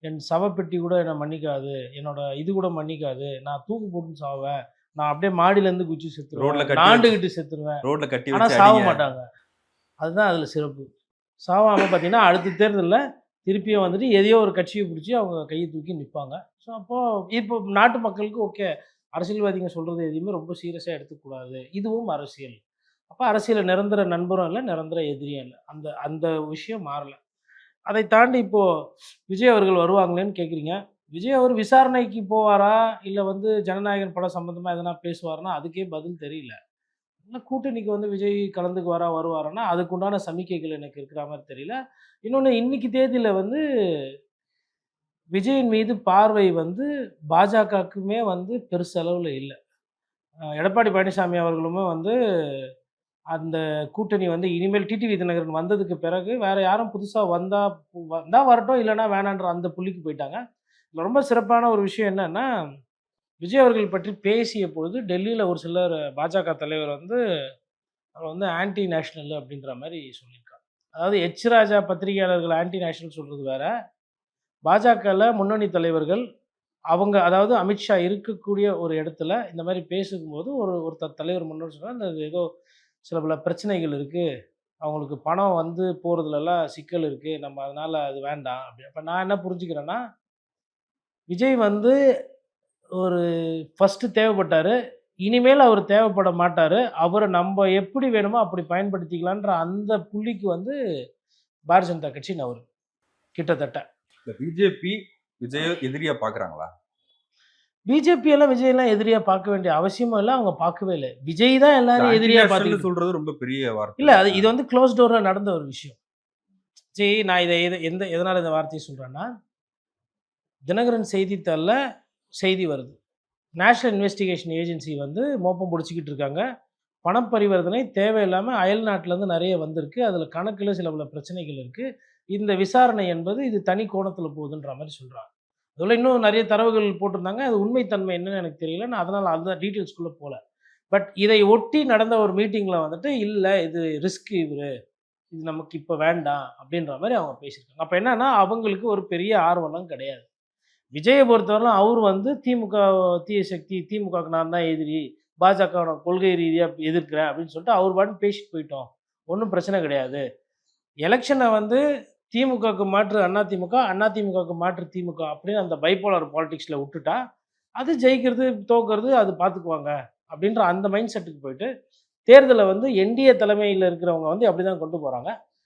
என் சவப்பெட்டி கூட என்ன மன்னிக்காது. என்னோட இது கூட மன்னிக்காது. நான் தூக்கு போட்டுன்னு சாவேன். நான் அப்படியே மாடியிலேருந்து குதிச்சு ரோட்ல செத்துருவேன். கட்டி வச்சு நாண்டுகிட்டு செத்துருவேன். ரோட்ல கட்டி ஆனா வச்சு சாவ அடிங்க. மாட்டாங்க. அதுதான் அதில சிறப்பு. சாவாம பார்த்தீங்கன்னா, அடுத்த தேர்தல்ல திருப்பியும் வந்துட்டு எதையோ ஒரு கட்சிய புடிச்சு அவங்க கைய தூக்கி நிப்பாங்க. ஸோ அப்போ இப்போ நாட்டு மக்களுக்கு ஓகே. அரசியல்வாதிங்க சொல்றது எதையுமே ரொம்ப சீரியஸா எடுத்துக்கக்கூடாது. இதுவும் அரசியல். அப்ப அரசியல்ல நிரந்தர நண்பரும் இல்ல, நிரந்தர எதிரியும் இல்ல. அந்த அந்த விஷயம் மாறல. அதை தாண்டி இப்போ விஜய் அவர்கள் வருவாங்களேன்னு கேட்குறீங்க. விஜய் அவர் விசாரணைக்கு போவாரா? இல்ல வந்து ஜனநாயகன் படம் சம்மந்தமா எதனா பேசுவாருன்னா, அதுக்கே பதில் தெரியல. இல்ல கூட்டணிக்கு வந்து விஜய் கலந்துக்குவாரா, வருவாரான்னா, அதுக்குண்டான சமிக்கைகள் எனக்கு இருக்கிற மாரி தெரியல. இன்னொன்னு இன்னைக்கு தேதியில வந்து விஜயின் மீது பார்வை வந்து பாஜகக்குமே வந்து பெருசளவுல இல்ல. எடப்பாடி பழனிசாமி அவர்களுமே வந்து அந்த கூட்டணி வந்து இனிமேல் டிடிவி தினகரன் வந்ததுக்கு பிறகு வேற யாரும் புதுசா வந்தா வந்தா வரட்டும், இல்லன்னா வேணான்ற அந்த புள்ளிக்கு போயிட்டாங்க. இதுல ரொம்ப சிறப்பான ஒரு விஷயம் என்னன்னா, விஜய் அவர்கள் பற்றி பேசிய பொழுது டெல்லியில ஒரு சிலர் பாஜக தலைவர் வந்து அவர் வந்து ஆன்டி நேஷனல் அப்படின்ற மாரி சொல்லியிருக்காங்க. அதாவது எச் ராஜா பத்திரிகையாளர்கள் ஆன்டி நேஷனல் சொல்றது வேற. பாஜகல முன்னணி தலைவர்கள் அவங்க அதாவது அமித்ஷா இருக்கக்கூடிய ஒரு இடத்துல இந்த மாரி பேசும்போது ஒருத்தர் தலைவர் முன்னாடி சொன்னார், "அது ஏதோ சில பல பிரச்சனைகள் இருக்கு. அவங்களுக்கு பணம் வந்து போறதுலலாம் சிக்கல் இருக்கு. நம்ம அதனால அது வேண்டாம்." அப்படி. அப்ப நான் என்ன புரிஞ்சுக்கிறேன்னா, விஜய் வந்து ஒரு ஃபர்ஸ்ட்டு தேவைப்பட்டாரு. இனிமேல் அவரு தேவைப்பட மாட்டாரு. அவர நம்ப எப்படி வேணுமோ அப்படி பயன்படுத்திக்கலான்ற அந்த புள்ளிக்கு வந்து பாரதிய ஜனதா கட்சி நகருது. கிட்டத்தட்ட. இந்த பிஜேபி விஜய எதிரியா பார்க்குறாங்களா? பிஜேபி எல்லாம் விஜய் எல்லாம் எதிரியா பார்க்க வேண்டிய அவசியமும் இல்ல. அவங்க பார்க்கவே இல்ல. விஜய் தான் இந்த எல்லாரையும் ஆன்டி எதிரியா நேஷனல்னு பார்த்துக்கிட்டு சொல்றது ரொம்ப பெரிய வார்த்தை இல்ல. இல்ல. அது இது வந்து குளோஸ் டோர்ல நடந்த ஒரு விஷயம். சரி நான் இத எதனால இந்த வார்த்தைய சொல்றேன்னா, தினகரன் செய்தித்தாள்ல செய்தி வருது. நேஷனல் இன்வெஸ்டிகேஷன் ஏஜென்சி வந்து மோப்பம் புடிச்சுக்கிட்டு இருக்காங்க. பணப் பரிவர்த்தனை தேவையில்லாம அயல் நாட்டிலருந்து நெறைய வந்திருக்கு. அதில கணக்குல சில பல பிரச்சனைகள் இருக்கு. இந்த விசாரணை என்பது இது தனி கோணத்தில போகுதுன்ற மாரி சொல்றாங்க. அதில இன்னும் நெறைய தரவுகள் போட்டிருந்தாங்க. அது உண்மை தன்மை என்னன்னு எனக்கு தெரியல. நான் அதனால அந்த டீட்டெயில்ஸ்குள்ள போல. பட் இதை ஒட்டி நடந்த ஒரு மீட்டிங்ல வந்துட்டு, "இல்ல இது ரிஸ்க் இவரு. இது நமக்கு இப்ப வேண்டாம்." அப்படின்ற மாரி அவங்க பேசியிருக்காங்க. அப்ப என்னன்னா, அவங்களுக்கு ஒரு பெரிய ஆர்வம்லாம் கிடையாது. விஜய பொறுத்தவரையிலும் அவரு வந்து திமுக தீய சக்தி, திமுகவுக்கு நான் தான் எதிரி, பாஜகவ நான் கொள்கை ரீதியா எதிர்க்கிறேன் அப்படின்னு சொல்லிட்டு அவர் பாட்டுக்கு பேசிட்டு போயிட்டோம். ஒண்ணும் பிரச்சனை கிடையாது. எலக்ஷன வந்து திமுகவுக்கு மாற்று அதிமுக, அதிமுகவுக்கு மாற்று திமுக அப்படின்னு அந்த பைபோலார் பாலிடிக்ஸ்ல உட்டுட்டா, அது ஜெயிக்கிறது, தோற்கிறது அது பார்த்துக்குவாங்க. அப்படின்ற அந்த மைண்ட் செட்டுக்கு போயிட்டு, தேர்தல வந்து என்டிஏ தலைமையில இருக்கிறவங்க வந்து அப்படிதான் கொண்டு போறாங்க.